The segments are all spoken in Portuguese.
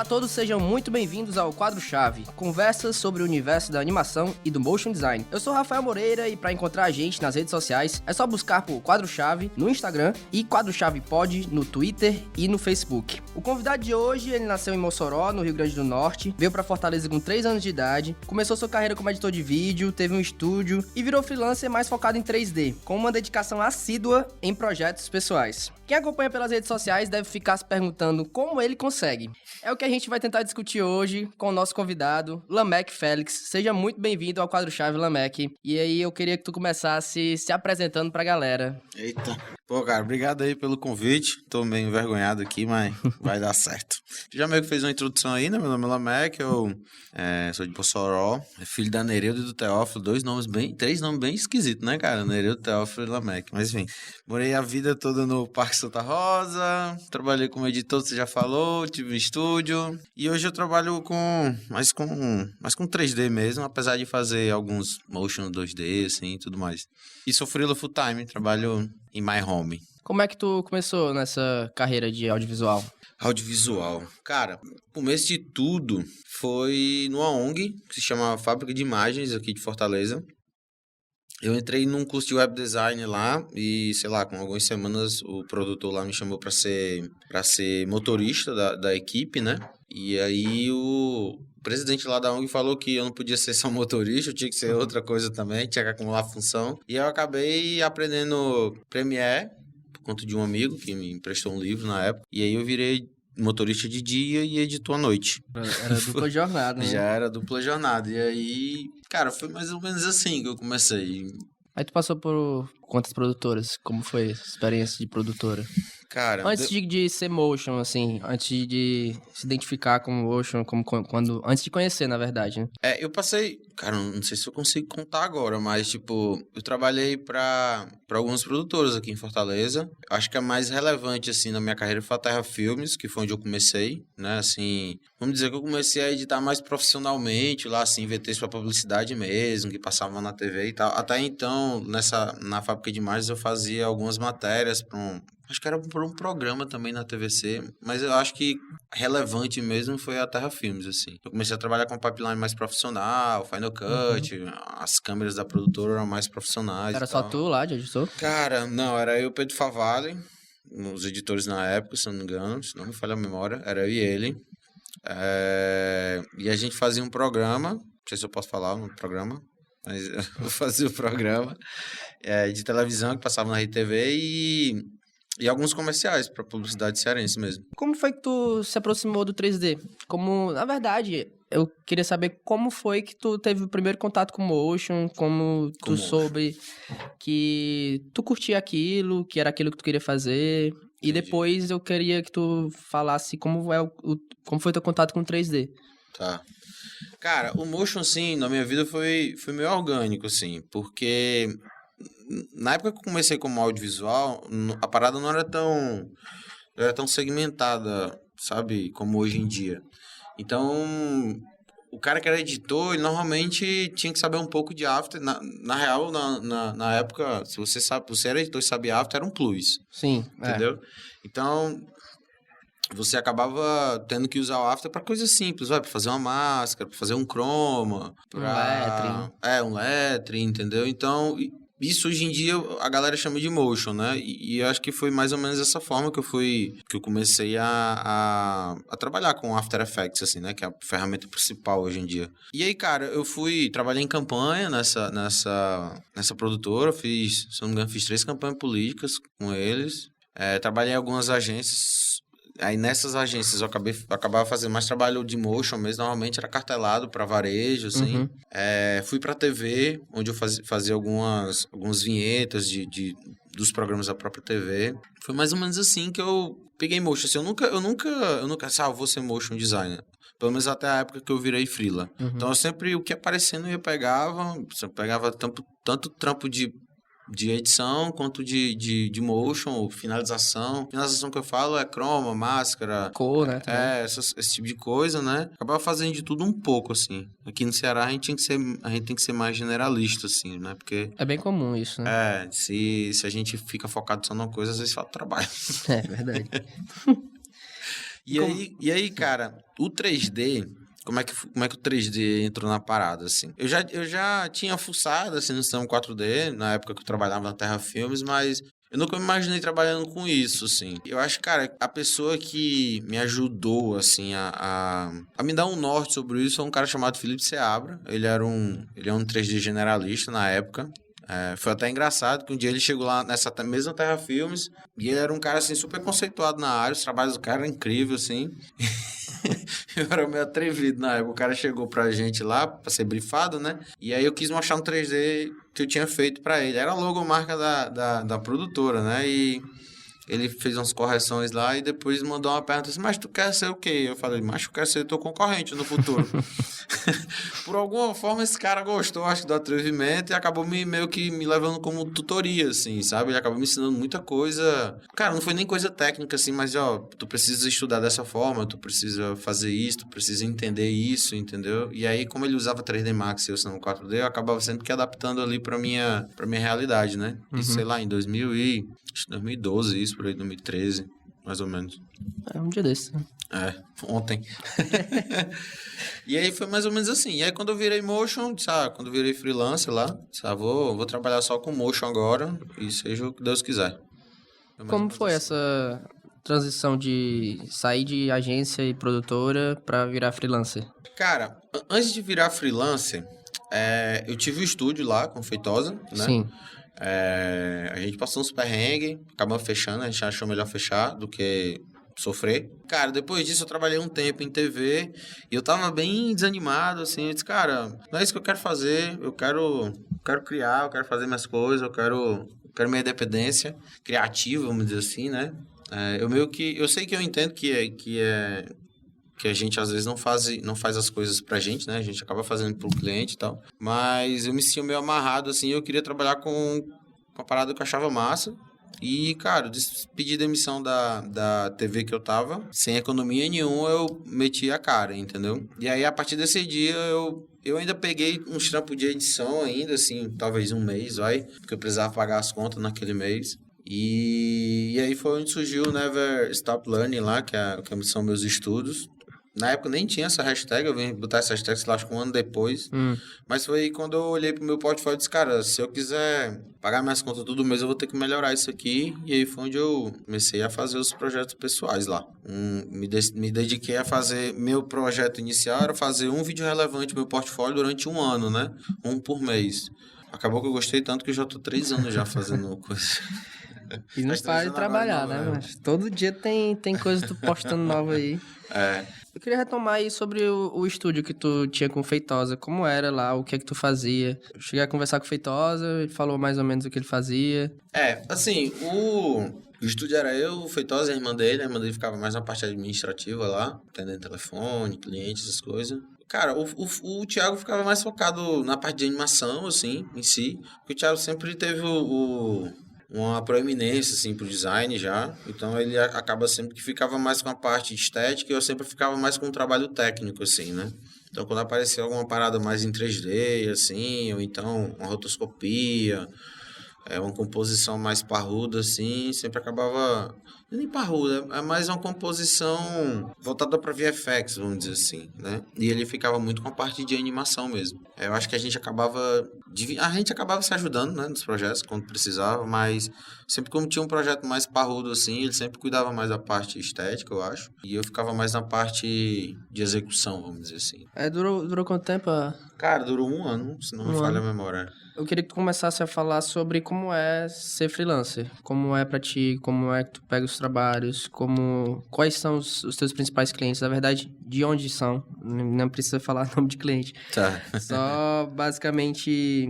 Olá a todos, sejam muito bem-vindos ao Quadro-Chave, conversas sobre o universo da animação e do motion design. Eu sou Rafael Moreira e para encontrar a gente nas redes sociais é só buscar por Quadro-Chave no Instagram e Quadro-Chave Pod no Twitter e no Facebook. O convidado de hoje, ele nasceu em Mossoró, no Rio Grande do Norte, veio para Fortaleza com 3 anos de idade, começou sua carreira como editor de vídeo, teve um estúdio e virou freelancer mais focado em 3D, com uma dedicação assídua em projetos pessoais. Quem acompanha pelas redes sociais deve ficar se perguntando como ele consegue. É o que a gente vai tentar discutir hoje com o nosso convidado, Lameck Félix. Seja muito bem-vindo ao Quadro-Chave, Lameck. E aí eu queria que tu começasse se apresentando pra galera. Eita. Pô, cara, obrigado aí pelo convite. Tô meio envergonhado aqui, mas vai dar certo. Tu já meio que fez uma introdução aí, né? Meu nome é Lameck, eu sou de Mossoró, filho da Nereuda e do Teófilo, três nomes bem esquisitos, né, cara? Nereuda, Teófilo e Lameck. Mas enfim, morei a vida toda no Parque Santa Rosa, trabalhei como editor, você já falou, tive um estúdio, e hoje eu trabalho mais com 3D mesmo, apesar de fazer alguns motion 2D, assim, e tudo mais. E sou freela full time, trabalho em my home. Como é que tu começou nessa carreira de audiovisual? Audiovisual. Cara, o começo de tudo foi numa ONG, que se chama Fábrica de Imagens, aqui de Fortaleza. Eu entrei num curso de web design lá e, sei lá, com algumas semanas o produtor lá me chamou para ser motorista da equipe, né? E aí o presidente lá da ONG falou que eu não podia ser só motorista, eu tinha que ser outra coisa também, tinha que acumular função. E eu acabei aprendendo Premiere por conta de um amigo que me emprestou um livro na época. E aí eu virei motorista de dia e editor à noite. Era dupla jornada, né? Já era dupla jornada. E aí, cara, foi mais ou menos assim que eu comecei. Aí tu passou por quantas produtoras? Como foi a experiência de produtora? Cara, Antes de ser motion, assim, antes de se identificar como motion, antes de conhecer, na verdade, né? eu passei, cara, não sei se eu consigo contar agora, mas, tipo, eu trabalhei pra algumas produtoras aqui em Fortaleza. Acho que a mais relevante, assim, na minha carreira foi a Terra Filmes, que foi onde eu comecei, né, assim, vamos dizer que eu comecei a editar mais profissionalmente, lá, assim, VTs pra publicidade mesmo, que passavam na TV e tal. Até então, na Fábrica de Imagens, eu fazia algumas matérias acho que era por um programa também na TVC, mas eu acho que relevante mesmo foi a Terra Filmes, assim. Eu comecei a trabalhar com pipeline mais profissional, Final Cut, as câmeras da produtora eram mais profissionais. Era só tu lá de editor? Cara, não, era eu, Pedro Favalli, os editores na época, se não me engano, se não me falha a memória, era eu e ele. E a gente fazia um programa, não sei se eu posso falar no programa, mas eu fazia o programa de televisão que passava na RTV e alguns comerciais para publicidade cearense mesmo. Como foi que tu se aproximou do 3D? Na verdade, eu queria saber como foi que tu teve o primeiro contato com motion, como tu soube que tu curtia aquilo, que era aquilo que tu queria fazer. Entendi. E depois eu queria que tu falasse como foi teu contato com 3D. Tá. Cara, o motion, assim, na minha vida foi meio orgânico, assim, porque na época que eu comecei como audiovisual, a parada não era tão segmentada, sabe, como hoje em dia. Então, o cara que era editor, ele normalmente tinha que saber um pouco de After. Na real, na época, se você era editor e sabia After, era um plus. Sim. Entendeu? Então, você acabava tendo que usar o After para coisas simples, para fazer uma máscara, para fazer um chroma, um lettering. Um lettering, entendeu? Então, isso hoje em dia a galera chama de motion, né? E acho que foi mais ou menos dessa forma que eu comecei a trabalhar com After Effects, assim, né? Que é a ferramenta principal hoje em dia. E aí, cara, trabalhei em campanha nessa produtora, se não me engano, fiz 3 campanhas políticas com eles. Trabalhei em algumas agências. Aí nessas agências eu acabava fazendo mais trabalho de motion mesmo, normalmente era cartelado para varejo, assim. Fui pra TV, onde eu fazia algumas vinhetas dos programas da própria TV. Foi mais ou menos assim que eu peguei motion. Assim, eu nunca vou ser motion designer. Pelo menos até a época que eu virei freela. Então eu sempre, o que aparecendo eu pegava tanto trampo de edição, quanto de motion, finalização. Finalização que eu falo é croma, máscara... Cor, né? Esse tipo de coisa, né? Acabava fazendo de tudo um pouco, assim. Aqui no Ceará a gente tem que ser mais generalista, assim, né? Porque... É bem comum isso, né? Se a gente fica focado só numa coisa, às vezes falta trabalho. É verdade. E aí, cara, o 3D... Como é que o 3D entrou na parada, assim? Eu já tinha fuçado, assim, no sistema 4D, na época que eu trabalhava na Terra Filmes, mas eu nunca me imaginei trabalhando com isso, assim. Eu acho, cara, a pessoa que me ajudou, assim, a me dar um norte sobre isso é um cara chamado Felipe Seabra. Ele é um 3D generalista na época. Foi até engraçado que um dia ele chegou lá nessa mesma Terra Filmes e ele era um cara, assim, super conceituado na área. Os trabalhos do cara eram incríveis, assim. Eu era meio atrevido na época. O cara chegou pra gente lá pra ser brifado, né? E aí eu quis mostrar um 3D que eu tinha feito pra ele. Era a logomarca da produtora, né? E ele fez umas correções lá e depois mandou uma pergunta assim, mas tu quer ser o quê? Eu falei, mas eu quero ser teu concorrente no futuro. Por alguma forma esse cara gostou, acho que do atrevimento e acabou meio que me levando como tutoria, assim, sabe? Ele acabou me ensinando muita coisa. Cara, não foi nem coisa técnica, assim, mas, ó, tu precisa estudar dessa forma, tu precisa fazer isso, tu precisa entender isso, entendeu? E aí, como ele usava 3D Max e eu sendo 4D, eu acabava sempre que adaptando ali pra minha realidade, né? Isso, sei lá, em 2012, isso, por aí, 2013, mais ou menos. Um dia desse, né? Ontem. E aí foi mais ou menos assim. E aí quando eu virei motion, sabe? Quando eu virei freelancer lá, sabe? Vou trabalhar só com motion agora e seja o que Deus quiser. Como foi essa transição de sair de agência e produtora pra virar freelancer? Cara, antes de virar freelancer, eu tive um estúdio lá com Feitosa, né? Sim. A gente passou uns perrengues, acabamos fechando, a gente achou melhor fechar do que sofrer. Cara, depois disso eu trabalhei um tempo em TV e eu tava bem desanimado, assim, eu disse, cara, não é isso que eu quero fazer, eu quero criar, eu quero fazer minhas coisas, eu quero minha independência criativa, vamos dizer assim, né? Eu sei que eu entendo que a gente às vezes não faz as coisas pra gente, né? A gente acaba fazendo pro cliente e tal. Mas eu me sentia meio amarrado, assim, eu queria trabalhar com uma parada que eu achava massa. E, cara, pedi demissão da TV que eu tava, sem economia nenhuma, eu meti a cara, entendeu? E aí, a partir desse dia, eu ainda peguei uns trampos de edição ainda, assim, talvez um mês, vai, porque eu precisava pagar as contas naquele mês. E aí foi onde surgiu o Never Stop Learning lá, que são meus estudos. Na época nem tinha essa hashtag, eu vim botar essa hashtag, sei lá, acho que um ano depois. Mas foi quando eu olhei pro meu portfólio e disse, cara, se eu quiser pagar minhas contas todo mês, eu vou ter que melhorar isso aqui. E aí foi onde eu comecei a fazer os projetos pessoais lá. Me dediquei a fazer, meu projeto inicial era fazer um vídeo relevante no meu portfólio durante um ano, né? Um por mês. Acabou que eu gostei tanto que eu já tô 3 anos já fazendo coisa. E não para de trabalhar, né? Mas todo dia tem coisa tu postando nova aí. Eu queria retomar aí sobre o estúdio que tu tinha com o Feitosa. Como era lá, o que é que tu fazia? Eu cheguei a conversar com o Feitosa, ele falou mais ou menos o que ele fazia. Assim, o estúdio era eu, o Feitosa e a irmã dele. A irmã dele ficava mais na parte administrativa lá, atendendo telefone, clientes, essas coisas. Cara, o Thiago ficava mais focado na parte de animação, assim, em si. Porque o Thiago sempre teve uma proeminência, assim, pro design já. Então, ele acaba sempre que ficava mais com a parte estética e eu sempre ficava mais com o trabalho técnico, assim, né? Então, quando aparecia alguma parada mais em 3D, assim, ou então uma rotoscopia, uma composição mais parruda, assim, sempre acabava... Nem parruda, é mais uma composição voltada para VFX, vamos dizer assim, né? E ele ficava muito com a parte de animação mesmo. Eu acho que a gente acabava se ajudando, né, nos projetos quando precisava, mas sempre como tinha um projeto mais parrudo assim, ele sempre cuidava mais da parte estética, eu acho, e eu ficava mais na parte de execução, vamos dizer assim. Durou quanto tempo? Cara, durou um ano, se não me falha a memória. Eu queria que tu começasse a falar sobre como é ser freelancer. Como é pra ti, como é que tu pega os trabalhos, quais são os teus principais clientes, na verdade, de onde são. Não precisa falar nome de cliente. Tá. Só, basicamente,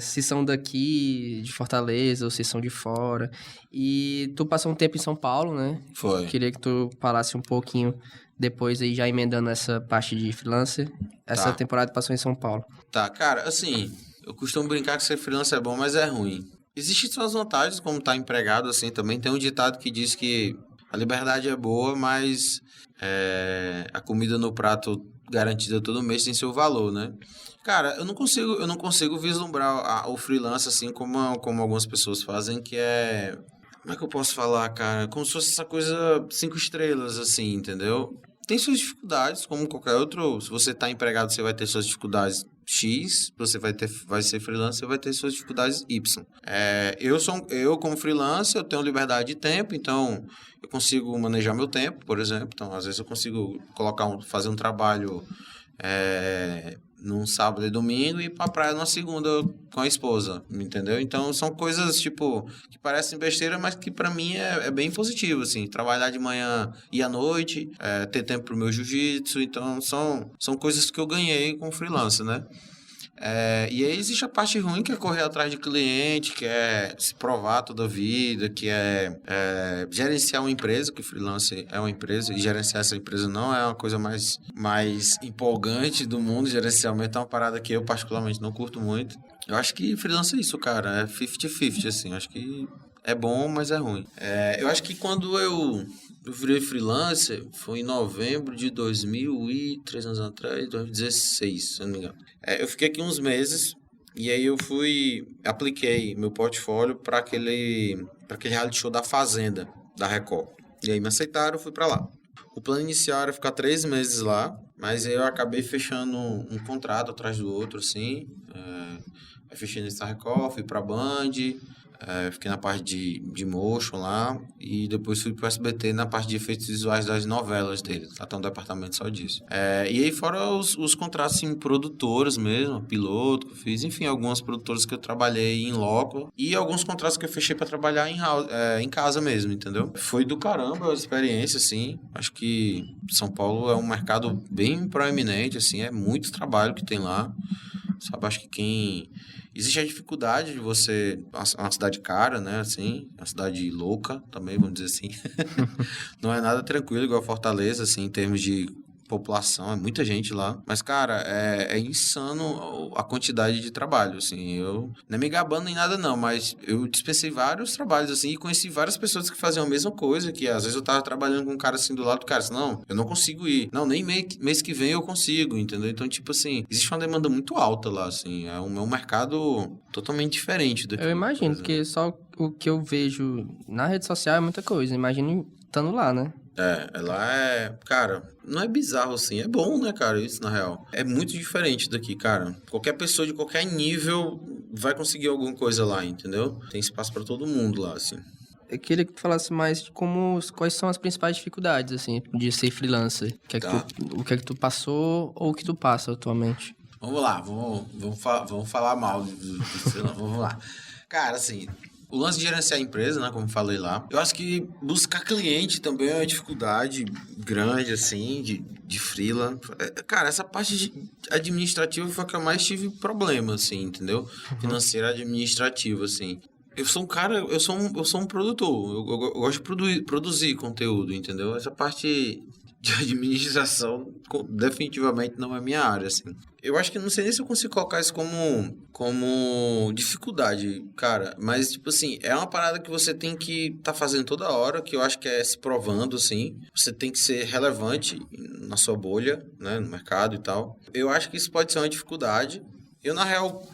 se são daqui, de Fortaleza, ou se são de fora. E tu passou um tempo em São Paulo, né? Foi. Queria que tu falasse um pouquinho depois aí, já emendando essa parte de freelancer. Essa temporada passou em São Paulo. Tá, cara, assim, eu costumo brincar que ser freelancer é bom, mas é ruim. Existem suas vantagens, como estar empregado, assim, também. Tem um ditado que diz que a liberdade é boa, mas a comida no prato garantida todo mês tem seu valor, né? Cara, eu não consigo vislumbrar o freelance assim como algumas pessoas fazem, que é Como é que eu posso falar, cara? Como se fosse essa coisa 5 estrelas, assim, entendeu? Tem suas dificuldades, como qualquer outro. Se você tá empregado, você vai ter suas dificuldades X. Se você vai ser freelancer, você vai ter suas dificuldades Y. Eu como freelancer, eu tenho liberdade de tempo, então eu consigo manejar meu tempo, por exemplo. Então, às vezes eu consigo fazer um trabalho num sábado e domingo e ir pra praia numa segunda com a esposa, entendeu? Então são coisas, tipo, que parecem besteira, mas que pra mim é bem positivo, assim. Trabalhar de manhã e à noite, ter tempo pro meu jiu-jitsu, então são coisas que eu ganhei com freelancer, né? E aí existe a parte ruim, que é correr atrás de cliente, que é se provar toda a vida, que é gerenciar uma empresa, que o freelancer é uma empresa, e gerenciar essa empresa não é uma coisa mais empolgante do mundo. Gerenciamento é uma parada que eu particularmente não curto muito. Eu acho que freelancer é isso, cara, é 50-50, assim, eu acho que é bom, mas é ruim. Eu acho que quando eu virei freelancer, foi em novembro de 3 anos atrás, 2016, se eu não me engano. Eu fiquei aqui uns meses e aí eu apliquei meu portfólio para aquele reality show da Fazenda, da Record. E aí me aceitaram, eu fui para lá. O plano inicial era ficar 3 meses lá, mas aí eu acabei fechando um contrato atrás do outro, assim. Aí fechei nesse Record, fui pra Band, fiquei na parte de motion lá, e depois fui pro SBT na parte de efeitos visuais das novelas dele. Lá tem um departamento só disso. E aí fora os contratos em produtoras mesmo, piloto que eu fiz, enfim, algumas produtoras que eu trabalhei em loco, e alguns contratos que eu fechei pra trabalhar em casa mesmo, entendeu? Foi do caramba a experiência, assim. Acho que São Paulo é um mercado bem proeminente, assim, é muito trabalho que tem lá. Sabe, acho que existe a dificuldade de você... É uma cidade cara, né, assim, uma cidade louca também, vamos dizer assim. Não é nada tranquilo igual Fortaleza, assim, em termos de população, é muita gente lá. Mas, cara, é insano a quantidade de trabalho, assim. Eu não é me gabando nem nada, não, mas eu dispensei vários trabalhos, assim, e conheci várias pessoas que faziam a mesma coisa, que às vezes eu tava trabalhando com um cara assim do lado do cara, assim, não, eu não consigo ir. Não, nem mês que vem eu consigo, entendeu? Então, tipo assim, existe uma demanda muito alta lá, assim. É um mercado totalmente diferente daqui. Eu imagino, porque só o que eu vejo na rede social é muita coisa. Imagino estando lá, né? Lá cara, não é bizarro assim, é bom, né, cara, isso na real. É muito diferente daqui, cara. Qualquer pessoa de qualquer nível vai conseguir alguma coisa lá, entendeu? Tem espaço pra todo mundo lá, assim. Eu queria que tu falasse mais de quais são as principais dificuldades, assim, de ser freelancer. O que é que tu passou ou o que tu passa atualmente? Vamos lá, vamos falar mal do freelancer, vamos lá. Cara, assim... O lance de gerenciar a empresa, né, como falei lá, eu acho que buscar cliente também é uma dificuldade grande, assim, de freela. Cara, essa parte administrativa foi a que eu mais tive problema, assim, entendeu? Financeira, administrativa, assim. Eu sou um cara, eu sou um produtor, eu gosto de produzir conteúdo, entendeu? Essa parte de administração definitivamente não é minha área, assim. Eu acho que não sei nem se eu consigo colocar isso como dificuldade, cara. Mas, tipo assim, é uma parada que você tem que tá fazendo toda hora, que eu acho que é se provando, assim. Você tem que ser relevante na sua bolha, né, no mercado e tal. Eu acho que isso pode ser uma dificuldade. Eu, na real...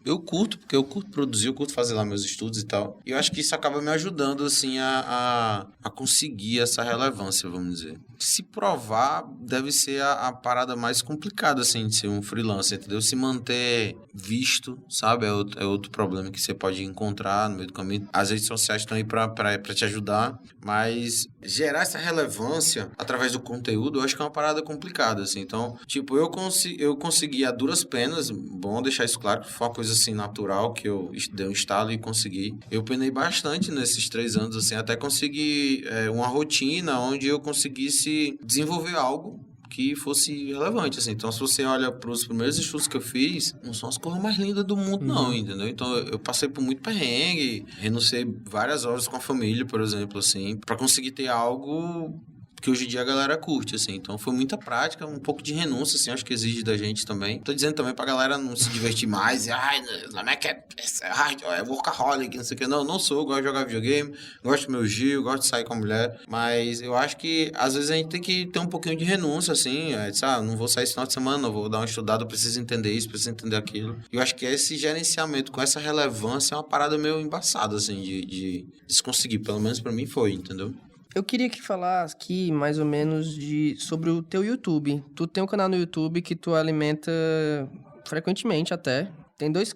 Eu curto, porque eu curto produzir, eu curto fazer lá meus estudos e tal. E eu acho que isso acaba me ajudando, assim, a conseguir essa relevância, vamos dizer. Se provar deve ser a parada mais complicada, assim, de ser um freelancer, entendeu? Se manter visto, sabe? É outro problema que você pode encontrar no meio do caminho. As redes sociais estão aí pra te ajudar, mas gerar essa relevância através do conteúdo, eu acho que é uma parada complicada, assim. Então, tipo, eu consegui a duras penas, bom deixar isso claro, que foi uma coisa assim natural, que eu dei um estalo e consegui. Eu penei bastante nesses 3 anos, assim, até conseguir uma rotina onde eu conseguisse desenvolver algo que fosse relevante, assim. Então, se você olha para os primeiros estudos que eu fiz, não são as coisas mais lindas do mundo, não, entendeu? Então, eu passei por muito perrengue, renunciei várias horas com a família, por exemplo, assim, para conseguir ter algo porque hoje em dia a galera curte, assim. Então foi muita prática, um pouco de renúncia, assim, acho que exige da gente também. Tô dizendo também pra galera não se divertir mais e, não é que é workaholic, não sei o que. Não sou, gosto de jogar videogame, gosto do meu Gil, gosto de sair com a mulher, mas eu acho que às vezes a gente tem que ter um pouquinho de renúncia, assim, não vou sair esse final de semana, não vou dar uma estudada, eu preciso entender isso, preciso entender aquilo. E eu acho que esse gerenciamento com essa relevância é uma parada meio embaçada, assim, de se conseguir, pelo menos pra mim foi, entendeu? Eu queria que falasse aqui mais ou menos sobre o teu YouTube. Tu tem um canal no YouTube que tu alimenta frequentemente até. Tem dois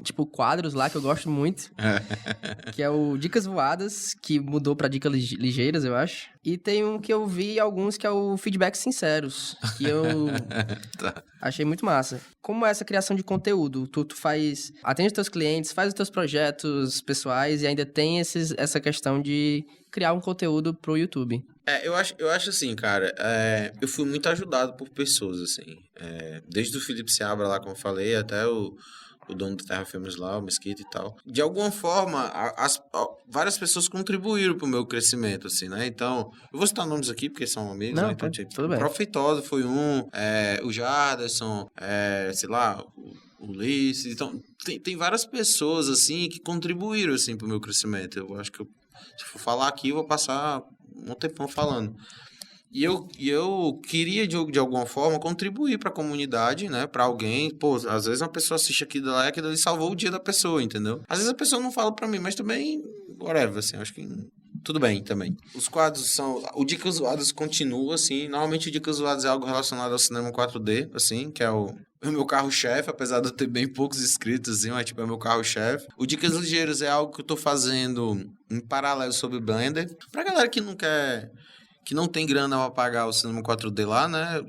tipo, quadros lá que eu gosto muito. Que é o Dicas Voadas, que mudou pra Dicas Ligeiras, eu acho. E tem um que eu vi alguns que é o Feedbacks Sinceros, que eu achei muito massa. Como é essa criação de conteúdo? Tu atende os teus clientes, faz os teus projetos pessoais e ainda tem essa questão de criar um conteúdo pro YouTube. Eu acho assim, cara, eu fui muito ajudado por pessoas, assim, desde o Felipe Seabra lá, como eu falei, até o dono da Terra Filmes lá, o Mesquita e tal. De alguma forma, várias pessoas contribuíram pro meu crescimento, assim, né? Então, eu vou citar nomes aqui, porque são amigos, Não, né? Então, tudo bem. O Prof. Feitosa foi um, o Jaderson, sei lá, o Ulisses. Então, tem várias pessoas, assim, que contribuíram, assim, pro meu crescimento. Eu acho que se for falar aqui, eu vou passar um tempão falando. E eu queria, de alguma forma, contribuir para a comunidade, né? Para alguém. Pô, às vezes uma pessoa assiste aquilo lá e aquilo ali salvou o dia da pessoa, entendeu? Às vezes a pessoa não fala para mim, mas também, whatever, assim, acho que tudo bem também. Os quadros são... O Dicas Zoadas continua, assim. Normalmente o Dicas Zoadas é algo relacionado ao cinema 4D, assim, que é o meu carro-chefe, apesar de eu ter bem poucos inscritos, assim, mas tipo, é o meu carro-chefe. O Dicas Ligeiras é algo que eu tô fazendo em paralelo sobre Blender. Pra galera que não quer... que não tem grana para pagar o cinema 4D lá, né?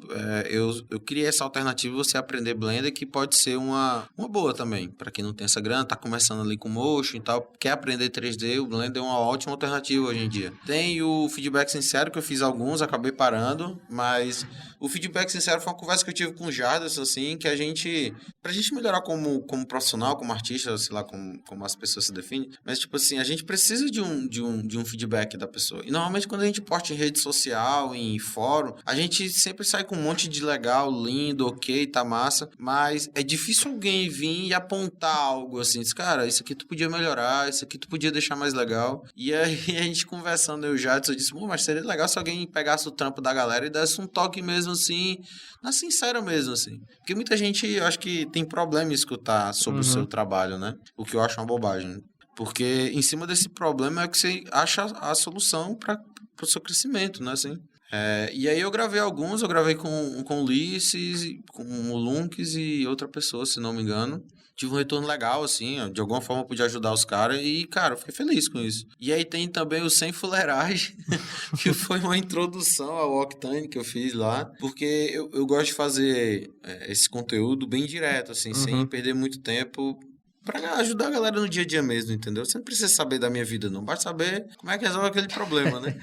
Eu criei essa alternativa de você aprender Blender, que pode ser uma boa também. Para quem não tem essa grana, tá começando ali com Motion e tal, quer aprender 3D, o Blender é uma ótima alternativa hoje em dia. Tem o Feedback Sincero, que eu fiz alguns, acabei parando, mas o Feedback Sincero foi uma conversa que eu tive com o Jardas, assim, que pra gente melhorar como profissional, como artista, sei lá, como as pessoas se definem, mas tipo assim, a gente precisa de um feedback da pessoa. E normalmente quando a gente posta em rede social, em fórum, a gente sempre sai com um monte de legal, lindo, ok, tá massa, mas é difícil alguém vir e apontar algo assim, diz, cara, isso aqui tu podia melhorar, isso aqui tu podia deixar mais legal. E aí a gente conversando, eu já disse, mas seria legal se alguém pegasse o trampo da galera e desse um toque mesmo assim, na sincera mesmo, assim. Porque muita gente, eu acho que tem problema em escutar sobre o seu trabalho, né? O que eu acho uma bobagem. Porque em cima desse problema é que você acha a solução para o seu crescimento, né? Assim, e aí eu gravei alguns, eu gravei com o Ulisses, com o Lunks e outra pessoa, se não me engano. Tive um retorno legal, assim, de alguma forma eu pude ajudar os caras e, cara, eu fiquei feliz com isso. E aí tem também o Sem Fuleiragem, que foi uma introdução ao Octane que eu fiz lá, porque eu gosto de fazer esse conteúdo bem direto, assim, sem perder muito tempo, pra ajudar a galera no dia a dia mesmo, entendeu? Você não precisa saber da minha vida, não. Basta saber como é que resolve aquele problema, né?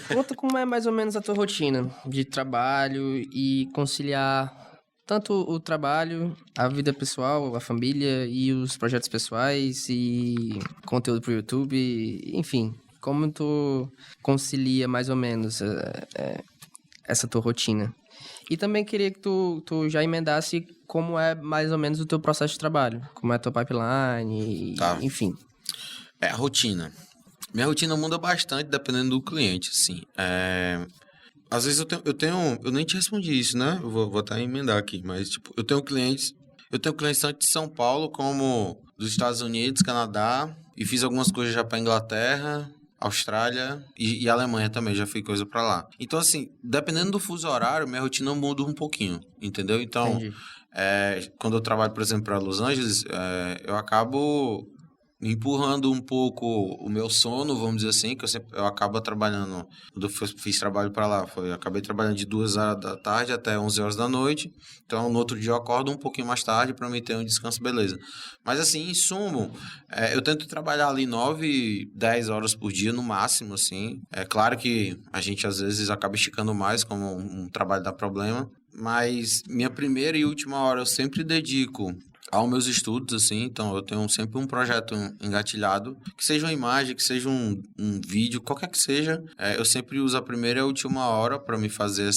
Conta como é mais ou menos a tua rotina de trabalho e conciliar tanto o trabalho, a vida pessoal, a família e os projetos pessoais e conteúdo pro YouTube, enfim. Como tu concilia mais ou menos essa tua rotina? E também queria que tu já emendasse como é mais ou menos o teu processo de trabalho. Como é a tua pipeline, Tá. Enfim. A rotina. Minha rotina muda bastante dependendo do cliente, assim. Às vezes eu nem te respondi isso, né? Eu vou até emendar aqui, mas tipo, eu tenho clientes tanto de São Paulo como dos Estados Unidos, Canadá, e fiz algumas coisas já para Inglaterra, Austrália e Alemanha também, já fiz coisa para lá. Então, assim, dependendo do fuso horário, minha rotina muda um pouquinho, entendeu? Então, quando eu trabalho, por exemplo, para Los Angeles, eu acabo empurrando um pouco o meu sono, vamos dizer assim, que eu acabo trabalhando, quando eu fiz trabalho para lá, eu acabei trabalhando de 2h da tarde até 11h da noite, então no outro dia eu acordo um pouquinho mais tarde para me ter um descanso, beleza. Mas assim, em sumo, eu tento trabalhar ali 9, 10 horas por dia no máximo, assim. É claro que a gente às vezes acaba esticando mais, como um trabalho dá problema, mas minha primeira e última hora eu sempre dedico aos meus estudos, assim, então eu tenho sempre um projeto engatilhado, que seja uma imagem, que seja um vídeo, qualquer que seja, eu sempre uso a primeira e a última hora para me fazer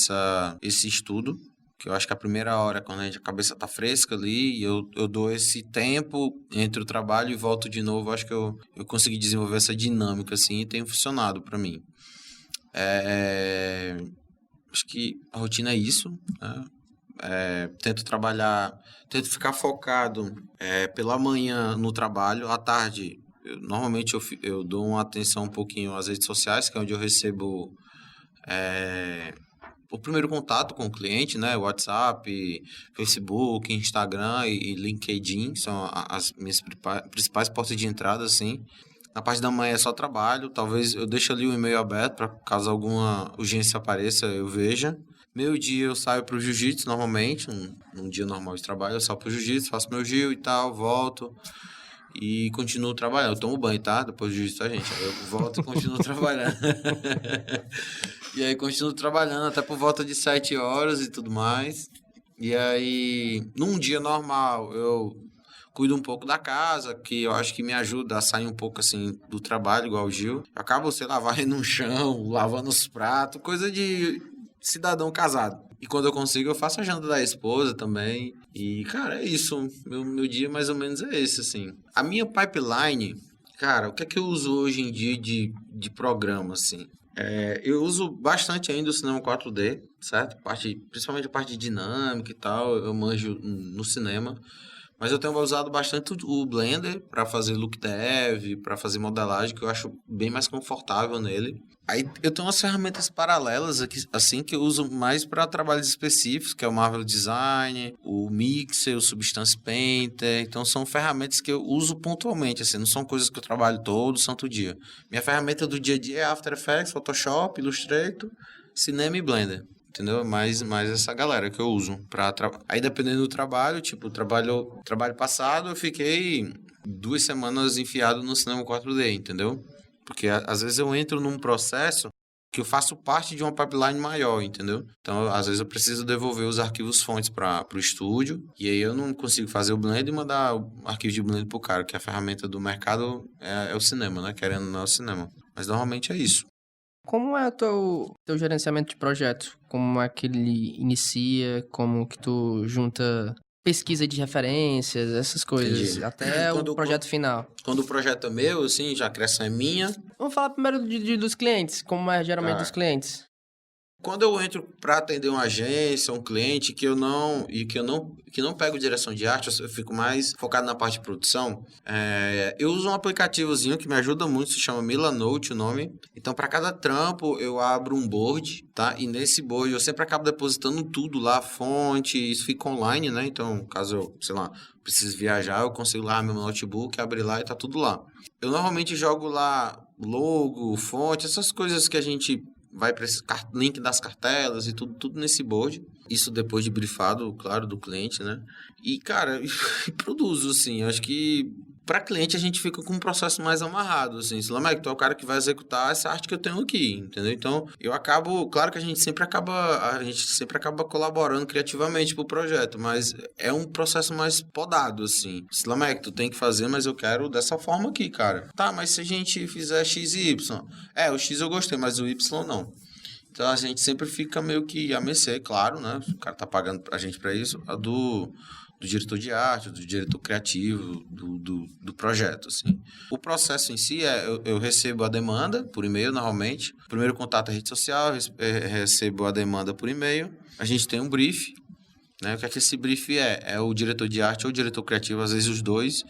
esse estudo, que eu acho que a primeira hora é quando a cabeça tá fresca ali, e eu dou esse tempo entre o trabalho e volto de novo, eu acho que eu consegui desenvolver essa dinâmica, assim, e tem funcionado para mim. Acho que a rotina é isso, né? Tento ficar focado pela manhã no trabalho, à tarde, normalmente eu dou uma atenção um pouquinho às redes sociais, que é onde eu recebo o primeiro contato com o cliente, né? WhatsApp, Facebook, Instagram e LinkedIn, são as minhas principais portas de entrada, assim. Na parte da manhã é só trabalho, talvez eu deixe ali o e-mail aberto para caso alguma urgência apareça, eu veja. Meio-dia eu saio pro jiu-jitsu normalmente, num dia normal de trabalho, eu saio pro jiu-jitsu, faço meu jiu e tal, volto e continuo trabalhando. Eu tomo banho, tá? Depois do jiu-jitsu, tá, gente? Aí eu volto e continuo trabalhando. E aí continuo trabalhando até por volta de 7 horas e tudo mais. E aí, num dia normal, eu cuido um pouco da casa, que eu acho que me ajuda a sair um pouco, assim, do trabalho, igual o Gil. Eu acabo, sei lá, varrendo no chão, lavando os pratos, coisa de cidadão casado. E quando eu consigo, eu faço a janta da esposa também. E, cara, é isso. Meu dia mais ou menos é esse, assim. A minha pipeline, cara, o que é que eu uso hoje em dia de programa, assim? Eu uso bastante ainda o cinema 4D, certo? Principalmente a parte de dinâmica e tal, eu manjo no cinema. Mas eu tenho usado bastante o Blender para fazer look dev, para fazer modelagem, que eu acho bem mais confortável nele. Aí eu tenho umas ferramentas paralelas aqui, assim, que eu uso mais para trabalhos específicos, que é o Marvel Design, o Mixer, o Substance Painter. Então são ferramentas que eu uso pontualmente, assim, não são coisas que eu trabalho todo santo dia. Minha ferramenta do dia a dia é After Effects, Photoshop, Illustrator, Cinema e Blender. Entendeu? Mais essa galera que eu uso. Aí dependendo do trabalho, tipo, trabalho passado, eu fiquei 2 semanas enfiado no cinema 4D, entendeu? Porque às vezes eu entro num processo que eu faço parte de uma pipeline maior, entendeu? Então, às vezes eu preciso devolver os arquivos fontes para o estúdio, e aí eu não consigo fazer o Blender e mandar o arquivo de Blender pro cara, que a ferramenta do mercado é o cinema, né? Querendo ou não é o cinema. Mas normalmente é isso. Como é o teu gerenciamento de projeto? Como é que ele inicia? Como que tu junta pesquisa de referências, essas coisas, Entendi. até o projeto final? Quando o projeto é meu, assim, já a criação é minha. Vamos falar primeiro dos clientes, como é geralmente dos clientes. Quando eu entro para atender uma agência, um cliente que não pego direção de arte, eu fico mais focado na parte de produção. Eu uso um aplicativozinho que me ajuda muito, se chama Milanote o nome. Então, para cada trampo, eu abro um board, tá? E nesse board eu sempre acabo depositando tudo lá, fonte, isso fica online, né? Então, caso eu, sei lá, precise viajar, eu consigo lá meu notebook, abrir lá e tá tudo lá. Eu normalmente jogo lá logo, fonte, essas coisas que a gente vai para esse link das cartelas e tudo nesse board. Isso depois de brifado, claro, do cliente, né? E, cara, produzo, assim. Acho que para cliente a gente fica com um processo mais amarrado, assim. Se Lameck, tu é o cara que vai executar essa arte que eu tenho aqui, entendeu? Então, eu acabo... Claro que a gente sempre acaba colaborando criativamente pro projeto, mas é um processo mais podado, assim. Se Lameck, tu tem que fazer, mas eu quero dessa forma aqui, cara. Tá, mas se a gente fizer X e Y? O X eu gostei, mas o Y não. Então, a gente sempre fica meio que a mercê, claro, né? O cara tá pagando a gente pra isso, do diretor de arte, do diretor criativo, do projeto, assim. O processo em si eu recebo a demanda por e-mail, normalmente. Primeiro contato é rede social, recebo a demanda por e-mail. A gente tem um brief, né? O que é que esse brief é? É o diretor de arte ou o diretor criativo, às vezes os dois,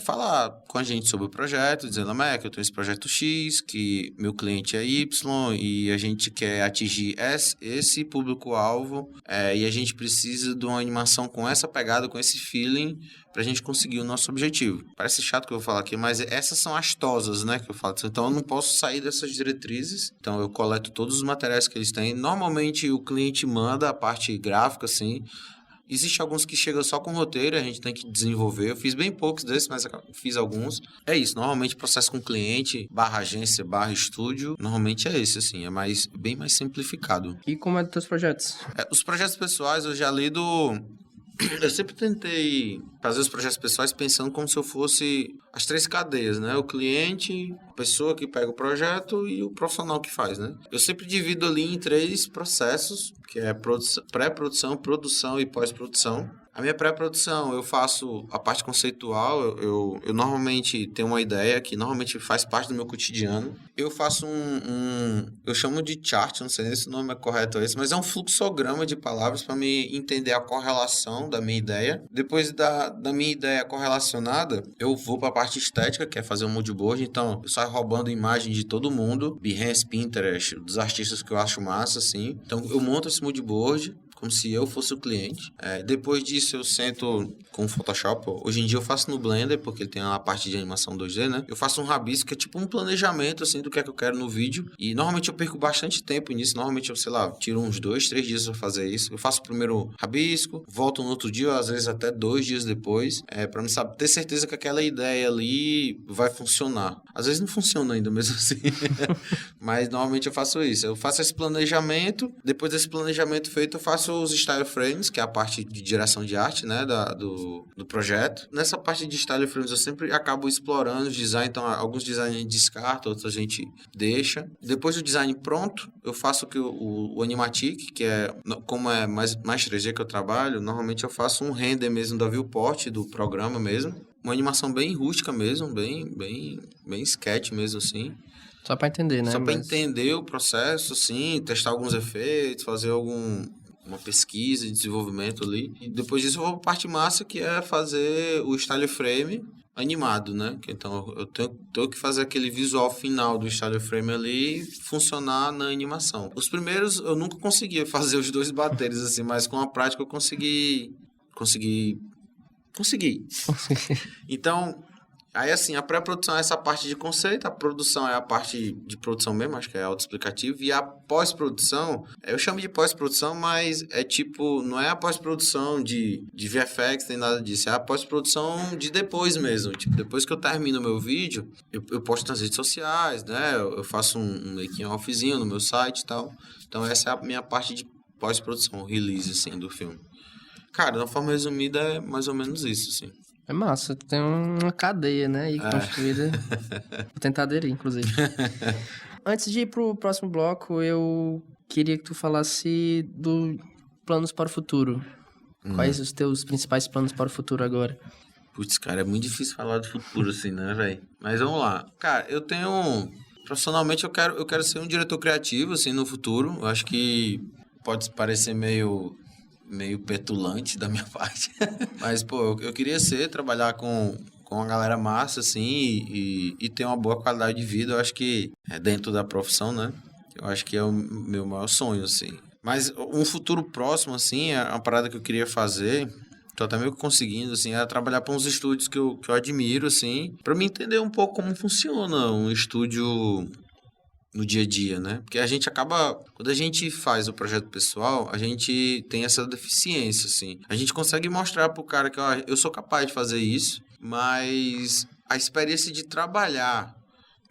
falar com a gente sobre o projeto, dizendo, que eu tenho esse projeto X, que meu cliente é Y e a gente quer atingir esse público-alvo e a gente precisa de uma animação com essa pegada, com esse feeling, pra gente conseguir o nosso objetivo. Parece chato que eu vou falar aqui, mas essas são as tosas, né, que eu falo. Então, eu não posso sair dessas diretrizes. Então, eu coleto todos os materiais que eles têm. Normalmente, o cliente manda a parte gráfica, assim. Existem alguns que chegam só com roteiro, a gente tem que desenvolver. Eu fiz bem poucos desses, mas fiz alguns. É isso, normalmente processo com cliente, /agência, /estúdio, normalmente é esse, assim, bem mais simplificado. E como é dos teus projetos? Os projetos pessoais eu já lido Eu sempre tentei fazer os projetos pessoais pensando como se eu fosse as 3 cadeias, né? O cliente, a pessoa que pega o projeto e o profissional que faz, né? Eu sempre divido ali em 3 processos, que é pré-produção, produção e pós-produção. A minha pré-produção, eu faço a parte conceitual, eu normalmente tenho uma ideia que normalmente faz parte do meu cotidiano. Eu faço eu chamo de chart, não sei se o nome é correto esse, mas é um fluxograma de palavras para me entender a correlação da minha ideia. Depois da minha ideia correlacionada, eu vou para a parte estética, que é fazer um mood board. Então, eu saio roubando imagem de todo mundo, Behance, Pinterest, dos artistas que eu acho massa, assim. Então, eu monto esse mood board como se eu fosse o cliente. Depois disso, eu sento com o Photoshop. Hoje em dia, eu faço no Blender, porque ele tem a parte de animação 2D, né? Eu faço um rabisco, que é tipo um planejamento, assim, do que é que eu quero no vídeo. E, normalmente, eu perco bastante tempo nisso. Normalmente, eu, sei lá, tiro uns 2, 3 dias pra fazer isso. Eu faço o primeiro rabisco, volto no outro dia, às vezes até 2 dias depois, pra mim, sabe, ter certeza que aquela ideia ali vai funcionar. Às vezes não funciona ainda mesmo assim. Mas, normalmente, eu faço isso. Eu faço esse planejamento. Depois desse planejamento feito, eu faço os style frames, que é a parte de direção de arte, né, do projeto. Nessa parte de style frames eu sempre acabo explorando os design, então alguns designs a gente descarta, outros a gente deixa. Depois do design pronto, eu faço o Animatic, que é, como é mais 3D que eu trabalho, normalmente eu faço um render mesmo da viewport do programa mesmo. Uma animação bem rústica mesmo, bem sketch mesmo, assim. Só pra entender, né? Só pra entender o processo, assim, testar alguns efeitos, fazer uma pesquisa de desenvolvimento ali. E depois disso eu vou pra parte massa, que é fazer o style frame animado, né? Então eu tenho que fazer aquele visual final do style frame ali funcionar na animação. Os primeiros eu nunca conseguia fazer os 2 bateres assim, mas com a prática eu consegui. Então, aí assim, a pré-produção é essa parte de conceito, a produção é a parte de produção mesmo, acho que é autoexplicativo, e a pós-produção, eu chamo de pós-produção, mas é tipo, não é a pós-produção de VFX, nem nada disso, é a pós-produção de depois mesmo, tipo, depois que eu termino o meu vídeo, eu posto nas redes sociais, né, eu faço um making offzinho no meu site e tal, então essa é a minha parte de pós-produção, o release, assim, do filme. Cara, de uma forma resumida, é mais ou menos isso, assim. É massa, tem uma cadeia, né, aí construída. Vou tentar aderir, inclusive. Antes de ir pro próximo bloco, eu queria que tu falasse dos planos para o futuro. Quais os teus principais planos para o futuro agora? Putz, cara, é muito difícil falar do futuro assim, né, velho? Mas vamos lá. Cara, eu tenho... Profissionalmente, eu quero ser um diretor criativo, assim, no futuro. Eu acho que pode parecer meio petulante da minha parte. Mas, pô, eu queria trabalhar com uma galera massa, assim, e ter uma boa qualidade de vida. Eu acho que é dentro da profissão, né? Eu acho que é o meu maior sonho, assim. Mas um futuro próximo, assim, é uma parada que eu queria fazer, tô até meio que conseguindo, assim, é trabalhar para uns estúdios que eu admiro, assim, para me entender um pouco como funciona um estúdio no dia a dia, né? Porque a gente acaba... Quando a gente faz o projeto pessoal, a gente tem essa deficiência, assim. A gente consegue mostrar pro cara que, ó, eu sou capaz de fazer isso, mas a experiência de trabalhar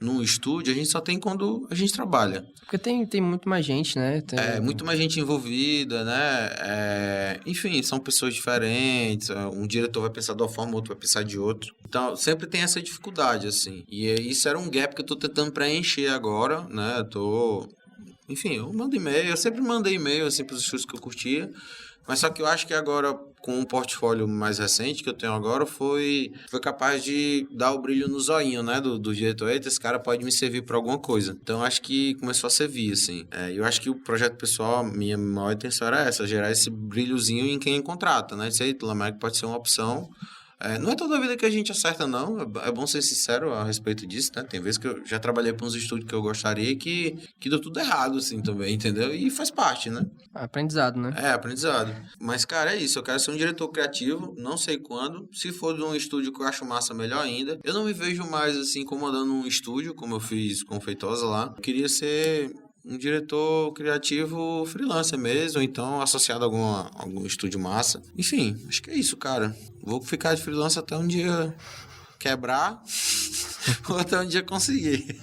num estúdio, a gente só tem quando a gente trabalha. Porque tem muito mais gente, né? Muito mais gente envolvida, né? Enfim, são pessoas diferentes. Um diretor vai pensar de uma forma, outro vai pensar de outro. Então, sempre tem essa dificuldade, assim. E isso era um gap que eu tô tentando preencher agora, né? Enfim, eu mando e-mail. Eu sempre mandei e-mail, assim, pros estúdios que eu curtia. Mas só que eu acho que agora, com o portfólio mais recente que eu tenho agora, foi capaz de dar o brilho no zoinho, né? Do diretor. Eita, esse cara pode me servir para alguma coisa. Então, acho que começou a servir, assim. Eu acho que o projeto pessoal, minha maior intenção era essa, gerar esse brilhozinho em quem contrata, né? Isso aí, Lamec pode ser uma opção. Não é toda a vida que a gente acerta, não. É bom ser sincero a respeito disso, né? Tem vezes que eu já trabalhei para uns estúdios que eu gostaria que deu tudo errado, assim, também, entendeu? E faz parte, né? Aprendizado, né? Aprendizado. Mas, cara, é isso. Eu quero ser um diretor criativo, não sei quando. Se for de um estúdio que eu acho massa, melhor ainda. Eu não me vejo mais, assim, comandando um estúdio, como eu fiz com Feitosa lá. Eu queria ser um diretor criativo freelancer mesmo, ou então associado a algum estúdio massa. Enfim, acho que é isso, cara. Vou ficar de freelancer até um dia quebrar ou até um dia conseguir.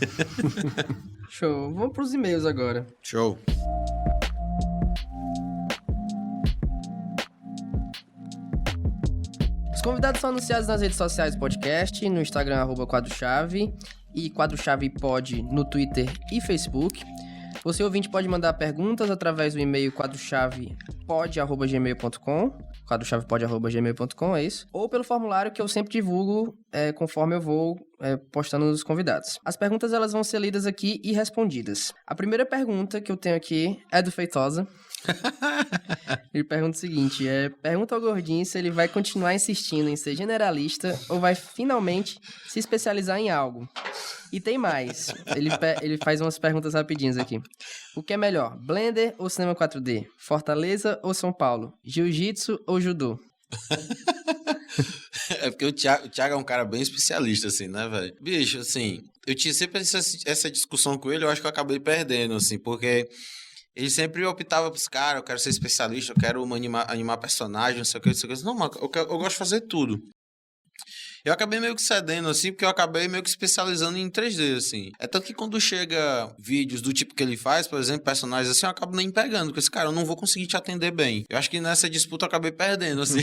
Show. Vamos pros e-mails agora. Os convidados são anunciados nas redes sociais do podcast, no Instagram, @quadrochave, e Quadrochave Pod no Twitter e Facebook. Você, ouvinte, pode mandar perguntas através do e-mail quadrochavepod@gmail.com, quadrochavepod@gmail.com, é isso? Ou pelo formulário que eu sempre divulgo conforme eu vou postando nos convidados. As perguntas, elas vão ser lidas aqui e respondidas. A primeira pergunta que eu tenho aqui é do Feitosa. Ele pergunta o seguinte, pergunta ao Gordinho se ele vai continuar insistindo em ser generalista ou vai finalmente se especializar em algo. E tem mais, ele faz umas perguntas rapidinhas aqui. O que é melhor, Blender ou cinema 4D? Fortaleza ou São Paulo? Jiu-jitsu ou judô? É porque o Thiago é um cara bem especialista, assim, né, velho? Bicho, assim, eu tinha sempre essa discussão com ele, eu acho que eu acabei perdendo, assim, porque ele sempre optava pros caras, eu quero ser especialista, eu quero animar personagem, não sei o que, não sei o que. Não, mano, eu gosto de fazer tudo. Eu acabei meio que cedendo, assim, porque eu acabei meio que especializando em 3D, assim. É tanto que quando chega vídeos do tipo que ele faz, por exemplo, personagens assim, eu acabo nem pegando, porque esse cara, eu não vou conseguir te atender bem. Eu acho que nessa disputa eu acabei perdendo, assim.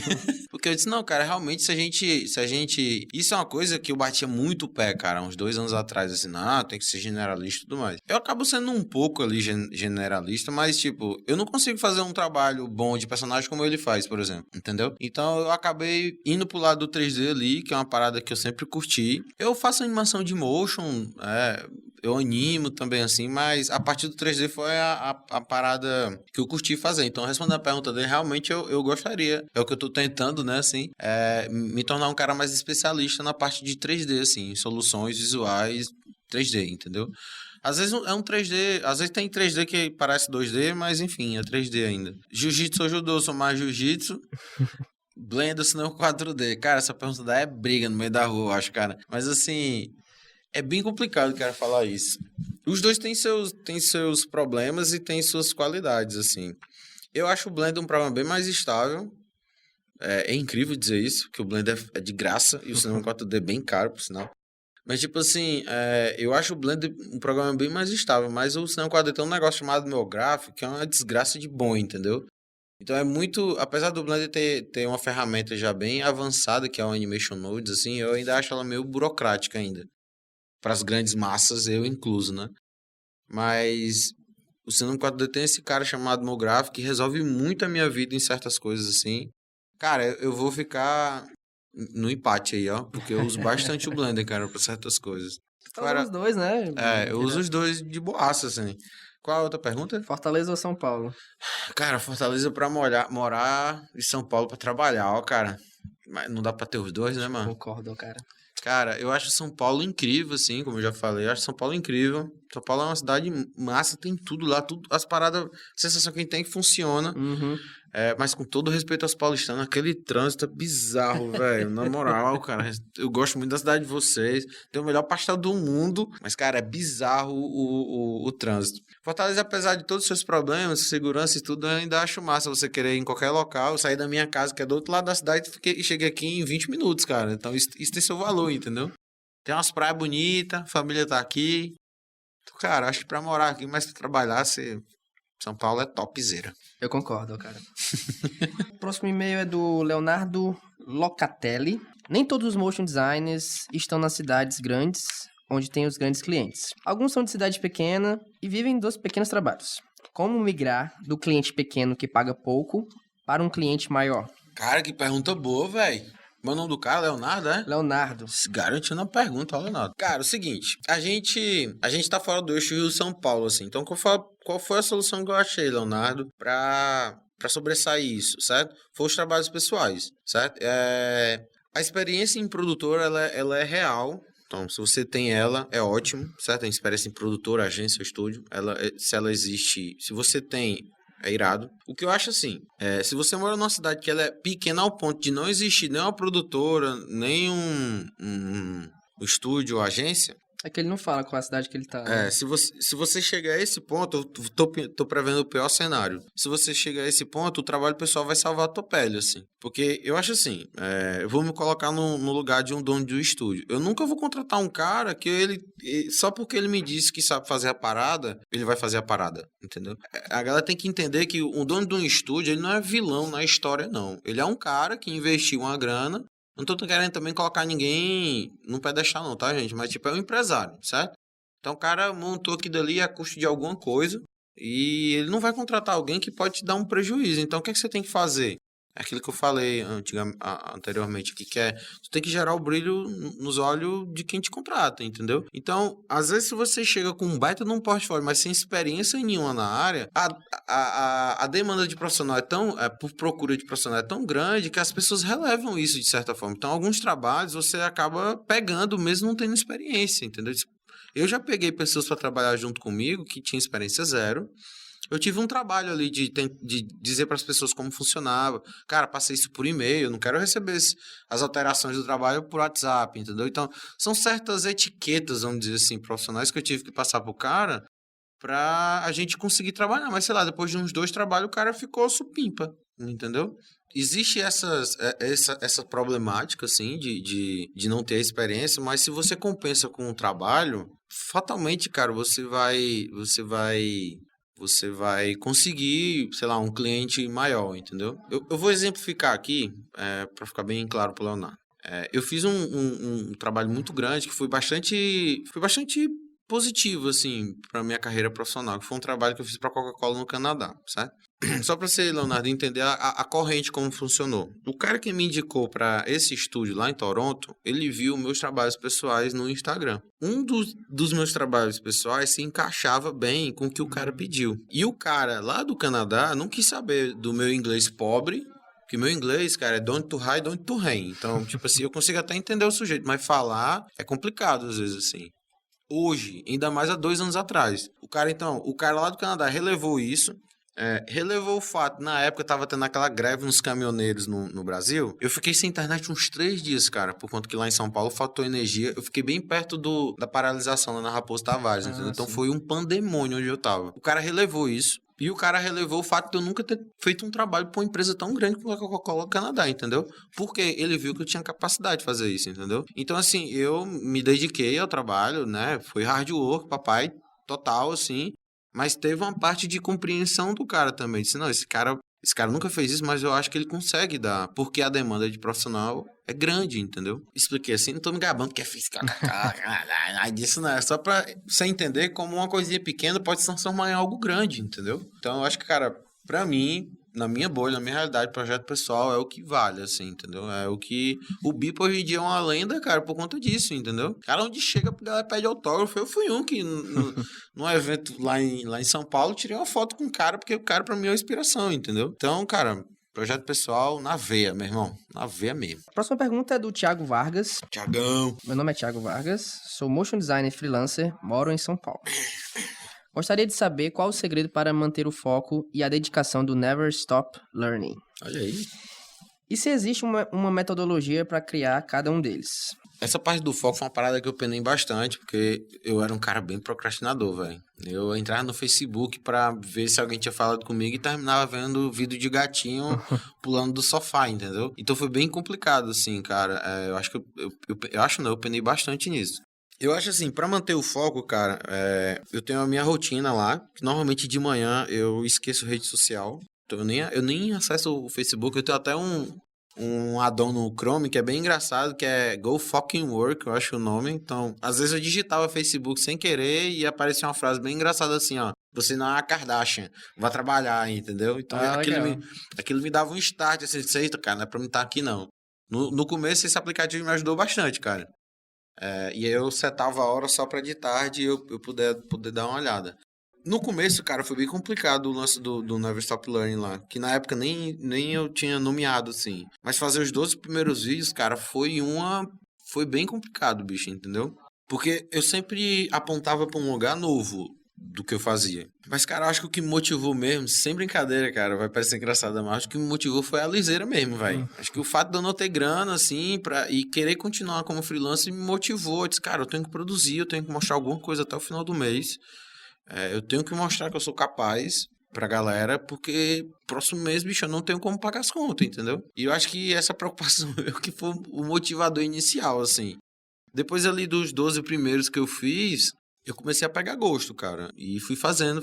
Porque eu disse, não, cara, realmente, se a gente... Isso é uma coisa que eu batia muito o pé, cara, uns 2 anos atrás, assim, não, tem que ser generalista e tudo mais. Eu acabo sendo um pouco ali generalista, mas, tipo, eu não consigo fazer um trabalho bom de personagem como ele faz, por exemplo, entendeu? Então, eu acabei indo pro lado do 3D ali, que é uma parada que eu sempre curti. Eu faço animação de motion, eu animo também, assim, mas a partir do 3D foi a parada que eu curti fazer. Então, respondendo a pergunta dele, realmente eu gostaria, é o que eu tô tentando, né, assim, me tornar um cara mais especialista na parte de 3D, assim, soluções visuais 3D, entendeu? Às vezes é um 3D, às vezes tem 3D que parece 2D, mas enfim, é 3D ainda. Jiu-jitsu ou judô, sou mais jiu-jitsu. Blender, se não 4D. Cara, essa pergunta daí é briga no meio da rua, eu acho, cara. Mas assim, é bem complicado, cara, falar isso. Os dois têm seus problemas e têm suas qualidades, assim. Eu acho o Blender um programa bem mais estável. É incrível dizer isso, que o Blender é de graça e o cinema 4D é bem caro, por sinal. Mas, tipo assim, eu acho o Blender um programa bem mais estável, mas o cinema 4D tem um negócio chamado meu gráfico, que é uma desgraça de bom, entendeu? Então é muito, apesar do Blender ter uma ferramenta já bem avançada, que é o Animation Nodes, assim, eu ainda acho ela meio burocrática ainda. Para as grandes massas, eu incluso, né? Mas o Cinema 4D tem esse cara chamado Mograph que resolve muito a minha vida em certas coisas, assim. Cara, eu vou ficar no empate aí, ó, porque eu uso bastante o Blender, cara, para certas coisas. Fala os dois, né? Eu uso os dois de boaça, assim. Qual a outra pergunta? Fortaleza ou São Paulo? Cara, Fortaleza pra morar e São Paulo pra trabalhar, ó, cara. Mas não dá pra ter os dois, né, mano? Concordo, cara. Cara, eu acho São Paulo incrível, assim, como eu já falei. Eu acho São Paulo incrível. São Paulo é uma cidade massa, tem tudo lá, tudo, as paradas, a sensação que a gente tem que funciona. Uhum. Mas com todo respeito aos paulistanos, aquele trânsito é bizarro, velho. Na moral, cara, eu gosto muito da cidade de vocês. Tem o melhor pastel do mundo, mas, cara, é bizarro o trânsito. Fortaleza, apesar de todos os seus problemas, segurança e tudo, eu ainda acho massa você querer ir em qualquer local. Eu saí da minha casa, que é do outro lado da cidade, e cheguei aqui em 20 minutos, cara. Então, isso tem seu valor, entendeu? Tem umas praias bonitas, família tá aqui. Então, cara, acho que pra morar aqui, mas pra trabalhar, São Paulo é topzera. Eu concordo, cara. O próximo e-mail é do Leonardo Locatelli. Nem todos os motion designers estão nas cidades grandes, onde tem os grandes clientes. Alguns são de cidade pequena e vivem dos pequenos trabalhos. Como migrar do cliente pequeno que paga pouco para um cliente maior? Cara, que pergunta boa, velho. Meu nome do cara, Leonardo, é? Leonardo. Se garantindo a pergunta, ó, Leonardo. Cara, o seguinte, a gente tá fora do eixo Rio-São Paulo, assim. Então, qual foi a solução que eu achei, Leonardo, pra sobressair isso, certo? Foi os trabalhos pessoais, certo? A experiência em produtor, ela é real. Então, se você tem ela, é ótimo, certo? A experiência em produtor, agência, estúdio, se ela existe, se você tem, é irado. O que eu acho assim, se você mora numa cidade que ela é pequena ao ponto de não existir nem uma produtora, nem um estúdio ou agência... É que ele não fala qual a cidade que ele tá. Né? Se você chegar a esse ponto, eu tô prevendo o pior cenário. Se você chegar a esse ponto, o trabalho pessoal vai salvar a tua pele, assim. Porque eu acho assim, eu vou me colocar no lugar de um dono de um estúdio. Eu nunca vou contratar um cara que só porque ele me disse que sabe fazer a parada, ele vai fazer a parada, entendeu? A galera tem que entender que o dono de um estúdio, ele não é vilão na história, não. Ele é um cara que investiu uma grana Não tô querendo também colocar ninguém no pedestal não, tá, gente? Mas, tipo, é um empresário, certo? Então, o cara montou aquilo dali a custo de alguma coisa e ele não vai contratar alguém que pode te dar um prejuízo. Então, o que é que você tem que fazer? É aquilo que eu falei anteriormente aqui, que é, tu tem que gerar o brilho nos olhos de quem te contrata, entendeu? Então, às vezes, se você chega com um baita num portfólio, mas sem experiência nenhuma na área, a demanda de profissional por procura de profissional é tão grande que as pessoas relevam isso de certa forma. Então, alguns trabalhos você acaba pegando mesmo não tendo experiência, entendeu? Eu já peguei pessoas para trabalhar junto comigo que tinham experiência zero. Eu tive um trabalho ali de dizer para as pessoas como funcionava. Cara, passei isso por e-mail, não quero receber as alterações do trabalho por WhatsApp, entendeu? Então, são certas etiquetas, vamos dizer assim, profissionais que eu tive que passar pro cara para a gente conseguir trabalhar. Mas, sei lá, depois de uns 2 trabalhos, o cara ficou supimpa, entendeu? Existe essa problemática, assim, de não ter experiência, mas se você compensa com o trabalho, fatalmente, cara, você vai conseguir, sei lá, um cliente maior, entendeu? Eu vou exemplificar aqui, para ficar bem claro para o Leonardo. Eu fiz um trabalho muito grande que foi bastante positivo, assim, para minha carreira profissional, que foi um trabalho que eu fiz para a Coca-Cola no Canadá, certo? Só para você, Leonardo, entender a corrente como funcionou. O cara que me indicou para esse estúdio lá em Toronto, ele viu meus trabalhos pessoais no Instagram. Um dos meus trabalhos pessoais se encaixava bem com o que o cara pediu. E o cara lá do Canadá não quis saber do meu inglês pobre, porque meu inglês, cara, é don't to high, don't to rain. Então, tipo assim, eu consigo até entender o sujeito, mas falar é complicado às vezes, assim. Hoje, ainda mais há 2 anos atrás. O cara lá do Canadá relevou isso. Relevou o fato, na época tava tendo aquela greve nos caminhoneiros no Brasil. Eu fiquei sem internet uns 3 dias, cara, por conta que lá em São Paulo faltou energia. Eu fiquei bem perto da paralisação lá na Raposo Tavares, entendeu? Então foi um pandemônio onde eu tava. O cara relevou isso. E o cara relevou o fato de eu nunca ter feito um trabalho para uma empresa tão grande como a Coca-Cola Canadá, entendeu? Porque ele viu que eu tinha capacidade de fazer isso, entendeu? Então, assim, eu me dediquei ao trabalho, né? Foi hard work, papai, total, assim. Mas teve uma parte de compreensão do cara também. Disse, não, esse cara nunca fez isso, mas eu acho que ele consegue dar. Porque a demanda de profissional é grande, entendeu? Expliquei assim, não tô me gabando que é física. Nada disso não é. Só pra você entender como uma coisinha pequena pode se transformar em algo grande, entendeu? Então eu acho que, cara, pra mim, na minha bolha, na minha realidade, projeto pessoal é o que vale, assim, entendeu? É o que... O Bipo hoje em dia é uma lenda, cara, por conta disso, entendeu? Cara, onde chega, a galera pede autógrafo. Eu fui um que, num evento lá em São Paulo, tirei uma foto com o cara, porque o cara, pra mim, é uma inspiração, entendeu? Então, cara... Projeto pessoal na veia, meu irmão. Na veia mesmo. A próxima pergunta é do Thiago Vargas. Tiagão. Meu nome é Thiago Vargas, sou motion designer freelancer, moro em São Paulo. Gostaria de saber qual o segredo para manter o foco e a dedicação do Never Stop Learning. Olha aí. E se existe uma metodologia para criar cada um deles? Essa parte do foco foi uma parada que eu penei bastante, porque eu era um cara bem procrastinador, velho. Eu entrava no Facebook pra ver se alguém tinha falado comigo e terminava vendo vídeo de gatinho pulando do sofá, entendeu? Então foi bem complicado, assim, cara. Eu acho que eu penei bastante nisso. Eu acho assim, pra manter o foco, cara, eu tenho a minha rotina lá, que normalmente de manhã eu esqueço rede social. Então eu nem acesso o Facebook, eu tenho até um addon no Chrome que é bem engraçado, que é Go Fucking Work, eu acho o nome. Então, às vezes eu digitava Facebook sem querer e aparecia uma frase bem engraçada assim, ó. Você não é a Kardashian, vai trabalhar, entendeu? Então, aquilo me dava um start, assim, eita, cara, não é pra mim estar aqui, não. No começo, esse aplicativo me ajudou bastante, cara. E aí eu setava a hora só pra de tarde e eu poder dar uma olhada. No começo, cara, foi bem complicado o lance do Never Stop Learning lá. Que na época nem eu tinha nomeado, assim. Mas fazer os 12 primeiros vídeos, cara, foi bem complicado, bicho, entendeu? Porque eu sempre apontava pra um lugar novo do que eu fazia. Mas, cara, eu acho que o que me motivou mesmo, sem brincadeira, cara, vai parecer engraçado, mas acho que o que me motivou foi a liseira mesmo, velho. Acho que o fato de eu não ter grana, assim, e querer continuar como freelancer me motivou. Eu disse, cara, eu tenho que produzir, eu tenho que mostrar alguma coisa até o final do mês. Eu tenho que mostrar que eu sou capaz pra galera, porque próximo mês, bicho, eu não tenho como pagar as contas, entendeu? E eu acho que essa preocupação é o que foi o motivador inicial, assim. Depois ali dos 12 primeiros que eu fiz, eu comecei a pegar gosto, cara. E fui fazendo.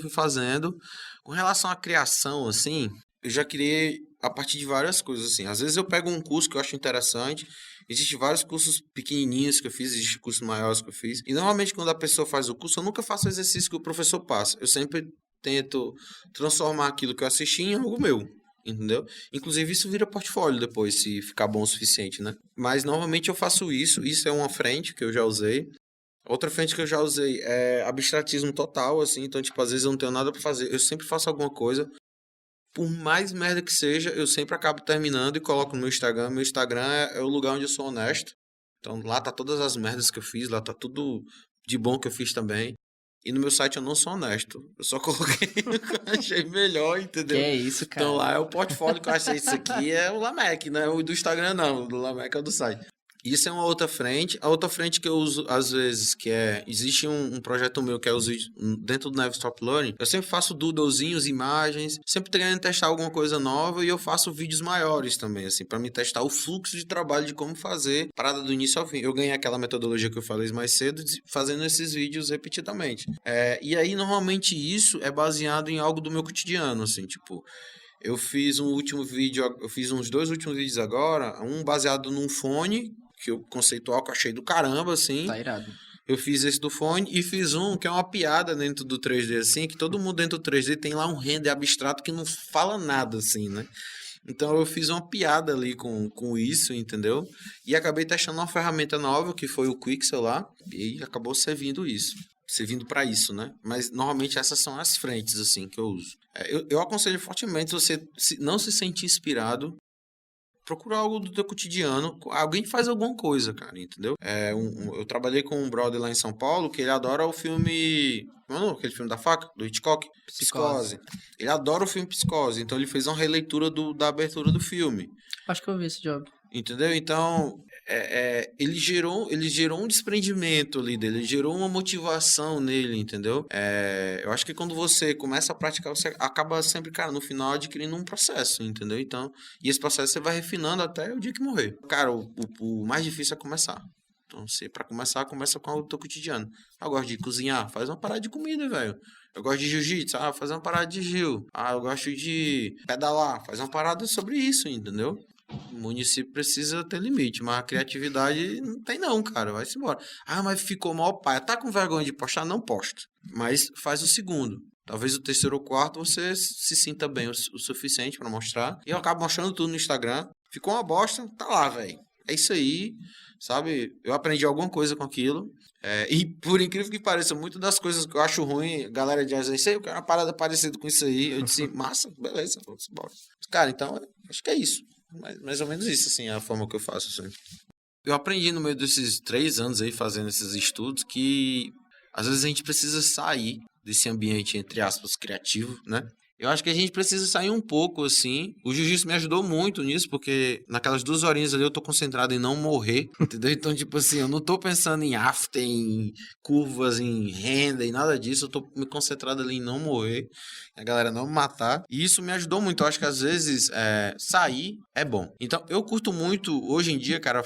Com relação à criação, assim, eu já criei a partir de várias coisas, assim. Às vezes eu pego um curso que eu acho interessante, existem vários cursos pequenininhos que eu fiz, existem cursos maiores que eu fiz, e normalmente quando a pessoa faz o curso, eu nunca faço o exercício que o professor passa, eu sempre tento transformar aquilo que eu assisti em algo meu. Entendeu? Inclusive isso vira portfólio depois, se ficar bom o suficiente, né? Mas normalmente eu faço isso é uma frente que eu já usei. Outra frente que eu já usei é abstratismo total, assim, então, tipo, às vezes eu não tenho nada pra fazer, eu sempre faço alguma coisa, por mais merda que seja, eu sempre acabo terminando e coloco no meu Instagram. Meu Instagram é o lugar onde eu sou honesto, então lá tá todas as merdas que eu fiz, lá tá tudo de bom que eu fiz também. E no meu site eu não sou honesto. Eu só coloquei o que eu achei melhor, entendeu? Que é isso, cara. Então lá é o portfólio que eu achei. Isso aqui é o Lamec, né? O do Instagram não. O do Lamec é o do site. Isso é uma outra frente. A outra frente que eu uso, às vezes, que é... Existe um projeto meu que é os vídeos dentro do Never Stop Learning. Eu sempre faço doodlezinhos, imagens, sempre querendo testar alguma coisa nova, e eu faço vídeos maiores também, assim, para me testar o fluxo de trabalho de como fazer parada do início ao fim. Eu ganhei aquela metodologia que eu falei mais cedo, fazendo esses vídeos repetidamente. E aí, normalmente, isso é baseado em algo do meu cotidiano, assim, tipo... Eu fiz um último vídeo, eu fiz uns 2 últimos vídeos agora, um baseado num fone, que eu conceitual que eu achei do caramba, assim. Tá irado. Eu fiz esse do fone e fiz um que é uma piada dentro do 3D, assim, que todo mundo dentro do 3D tem lá um render abstrato que não fala nada, assim, né? Então eu fiz uma piada ali com isso, entendeu? E acabei testando uma ferramenta nova, que foi o Quixel lá, e acabou servindo para isso, né? Mas normalmente essas são as frentes, assim, que eu uso. Eu aconselho fortemente você não se sentir inspirado, procura algo do teu cotidiano, alguém que faz alguma coisa, cara, entendeu? Eu trabalhei com um brother lá em São Paulo que ele adora o filme... Não, aquele filme da faca, do Hitchcock? Psicose. Ele adora o filme Psicose, então ele fez uma releitura da abertura do filme. Acho que eu vi esse job. Entendeu? Então, ele gerou um desprendimento ali dele, ele gerou uma motivação nele, entendeu? Eu acho que quando você começa a praticar, você acaba sempre, cara, no final adquirindo um processo, entendeu? Então, e esse processo você vai refinando até o dia que morrer. Cara, o mais difícil é começar. Então, pra começar, começa com o teu cotidiano. Eu gosto de cozinhar, faz uma parada de comida, velho. Eu gosto de jiu-jitsu, faz uma parada de jiu. Eu gosto de pedalar, faz uma parada sobre isso, entendeu? O município precisa ter limite, mas a criatividade não tem não, cara, vai-se embora. Mas ficou mal pai, tá com vergonha de postar? Não posta, mas faz o segundo. Talvez o terceiro ou quarto você se sinta bem o suficiente pra mostrar. E eu acabo mostrando tudo no Instagram. Ficou uma bosta, tá lá, velho. É isso aí, sabe? Eu aprendi alguma coisa com aquilo. E por incrível que pareça, muitas das coisas que eu acho ruim, a galera diz isso aí, eu quero uma parada parecida com isso aí. Eu disse, massa, beleza, vamos embora. Cara, então, acho que é isso. Mais ou menos isso, assim, é a forma que eu faço, assim. Eu aprendi no meio desses 3 anos aí, fazendo esses estudos, que às vezes a gente precisa sair desse ambiente, entre aspas, criativo, né? Eu acho que a gente precisa sair um pouco, assim. O jiu-jitsu me ajudou muito nisso, porque naquelas 2 horinhas ali eu tô concentrado em não morrer, entendeu? Então, tipo assim, eu não tô pensando em after, em curvas, em renda, e nada disso. Eu tô me concentrado ali em não morrer, a galera não me matar. E isso me ajudou muito. Eu acho que às vezes sair é bom. Então, eu curto muito, hoje em dia, cara,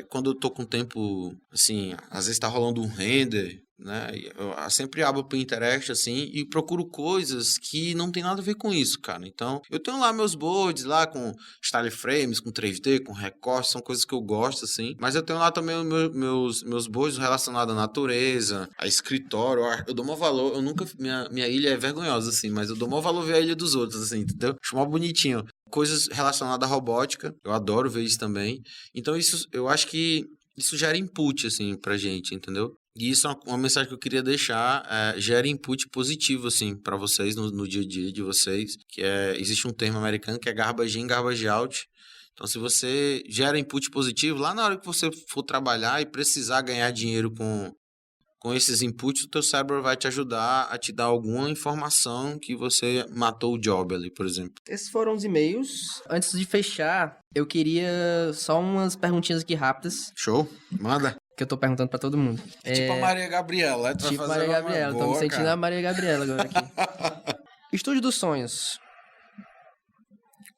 quando eu tô com tempo, assim, às vezes tá rolando um render, né? Eu sempre abro o Pinterest assim e procuro coisas que não tem nada a ver com isso, cara. Então, eu tenho lá meus boards lá com style frames, com 3D, com recorte, são coisas que eu gosto assim. Mas eu tenho lá também meus boards relacionados à natureza, a escritório. Eu dou maior valor, eu nunca minha ilha é vergonhosa assim, mas eu dou maior valor ver a ilha dos outros assim, entendeu? Acho mó bonitinho. Coisas relacionadas à robótica, eu adoro ver isso também. Então, isso eu acho que isso gera input assim pra gente, entendeu? E isso é uma mensagem que eu queria deixar, gera input positivo, assim, para vocês, no dia a dia de vocês, que existe um termo americano que é garbage in, garbage out. Então, se você gera input positivo, lá na hora que você for trabalhar e precisar ganhar dinheiro com esses inputs, o teu cérebro vai te ajudar a te dar alguma informação que você matou o job ali, por exemplo. Esses foram os e-mails. Antes de fechar, eu queria só umas perguntinhas aqui rápidas. Show? Manda. Que eu tô perguntando pra todo mundo. Tipo a Maria Gabriela. Tipo Maria Gabriela. Tô me sentindo a Maria Gabriela agora aqui. Estúdio dos sonhos.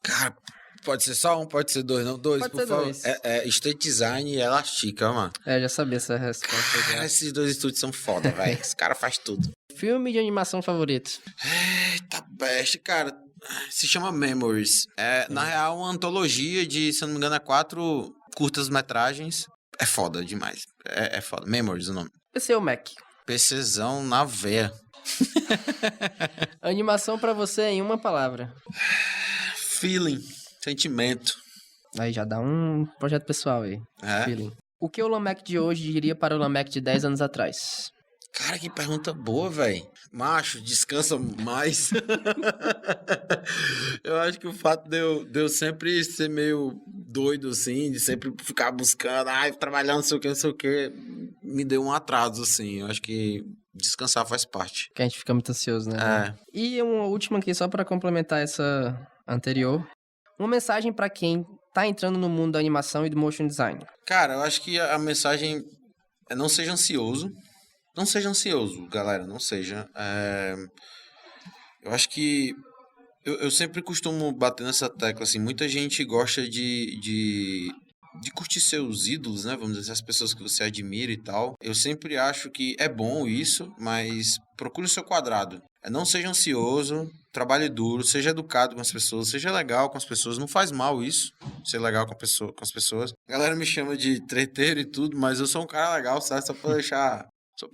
Cara, pode ser só um, pode ser 2, não 2, Pode por ser favor. 2. State Design e Elastica, mano. Já sabia essa resposta. Cara, esses 2 estúdios são foda, velho. Esse cara faz tudo. Filme de animação favorito? Eita, best, cara. Se chama Memories. Na real, uma antologia de, se eu não me engano, 4 curtas-metragens. É foda demais. É foda. Memories o nome. PC ou Mac? PCzão na veia. Animação pra você em uma palavra. Feeling. Sentimento. Aí já dá um projeto pessoal aí. Feeling. O que o Lameck de hoje diria para o Lameck de 10 anos atrás? Cara, que pergunta boa, velho. Macho, descansa mais. Eu acho que o fato de eu sempre ser meio doido, assim, de sempre ficar buscando, trabalhando, não sei o que, me deu um atraso, assim. Eu acho que descansar faz parte. Que a gente fica muito ansioso, né? E uma última aqui, só para complementar essa anterior. Uma mensagem para quem tá entrando no mundo da animação e do motion design. Cara, eu acho que a mensagem é não seja ansioso. Não seja ansioso, galera, não seja. Eu acho que eu sempre costumo bater nessa tecla, assim, muita gente gosta de curtir seus ídolos, né? Vamos dizer, as pessoas que você admira e tal. Eu sempre acho que é bom isso, mas procure o seu quadrado. Não seja ansioso, trabalhe duro, seja educado com as pessoas, seja legal com as pessoas. Não faz mal isso, ser legal com as pessoas. A galera me chama de treteiro e tudo, mas eu sou um cara legal, sabe? Só pra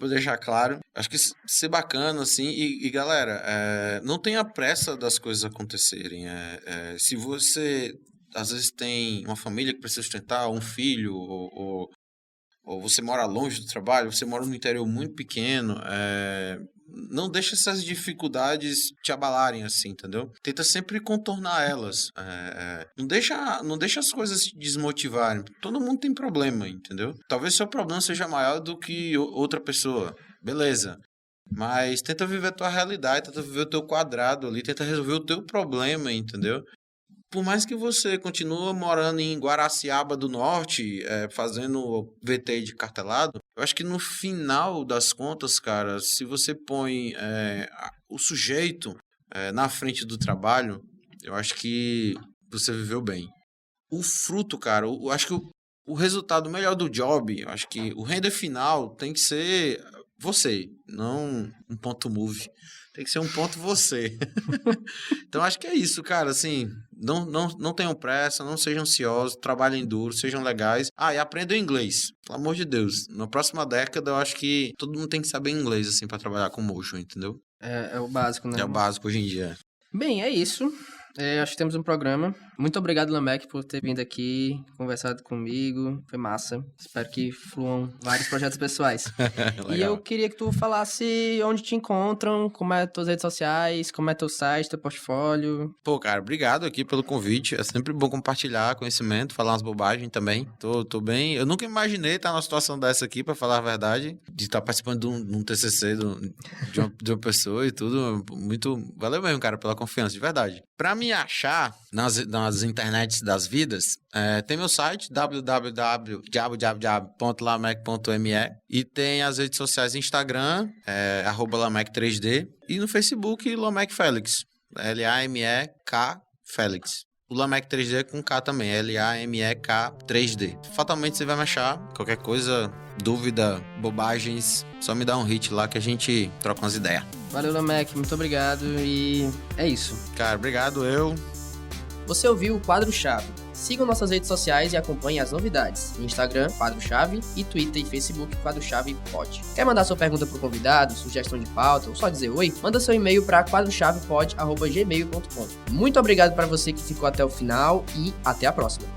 deixar claro. Acho que ser bacana, assim. E galera, não tenha pressa das coisas acontecerem. Se você, às vezes, tem uma família que precisa sustentar, um filho, ou você mora longe do trabalho, você mora no interior muito pequeno, não deixa essas dificuldades te abalarem, assim, entendeu? Tenta sempre contornar elas. Não deixa as coisas te desmotivarem. Todo mundo tem problema, entendeu? Talvez seu problema seja maior do que outra pessoa. Beleza. Mas tenta viver a tua realidade, tenta viver o teu quadrado ali, tenta resolver o teu problema, entendeu? Por mais que você continue morando em Guaraciaba do Norte, fazendo VT de cartelado, eu acho que no final das contas, cara, se você põe o sujeito na frente do trabalho, eu acho que você viveu bem. O fruto, cara, eu acho que o resultado melhor do job, eu acho que o render final tem que ser você, não um ponto move. Tem que ser um ponto você. Então, acho que é isso, cara. Assim, não tenham pressa, não sejam ansiosos, trabalhem duro, sejam legais. E aprendam inglês. Pelo amor de Deus. Na próxima década, eu acho que todo mundo tem que saber inglês, assim, pra trabalhar com motion, entendeu? É o básico, né? É o básico hoje em dia. Bem, é isso. Acho que temos um programa. Muito obrigado, Lameck, por ter vindo aqui, conversado comigo. Foi massa. Espero que fluam vários projetos pessoais. E eu queria que tu falasse onde te encontram, como é tuas redes sociais, como é teu site, teu portfólio. Pô, cara, obrigado aqui pelo convite. É sempre bom compartilhar conhecimento, falar umas bobagens também. Tô bem. Eu nunca imaginei estar numa situação dessa aqui, pra falar a verdade. De estar participando de um TCC de uma pessoa e tudo. Muito... Valeu mesmo, cara, pela confiança, de verdade. Pra me achar nas internets das vidas, tem meu site, www.lamec.me, e tem as redes sociais Instagram, @lamec3d, e no Facebook, Lamec Félix, Lamek Félix. O Lamec 3D é com K também, Lamek 3D. Fatalmente você vai me achar. Qualquer coisa, dúvida, bobagens, só me dá um hit lá que a gente troca umas ideias. Valeu, Lameck, muito obrigado e é isso. Cara, obrigado, Você ouviu o Quadro Chave. Sigam nossas redes sociais e acompanhem as novidades. No Instagram, Quadro Chave, e Twitter e Facebook, Quadro Chave Pod. Quer mandar sua pergunta pro convidado, sugestão de pauta ou só dizer oi? Manda seu e-mail para quadrochavepod@gmail.com. Muito obrigado para você que ficou até o final e até a próxima.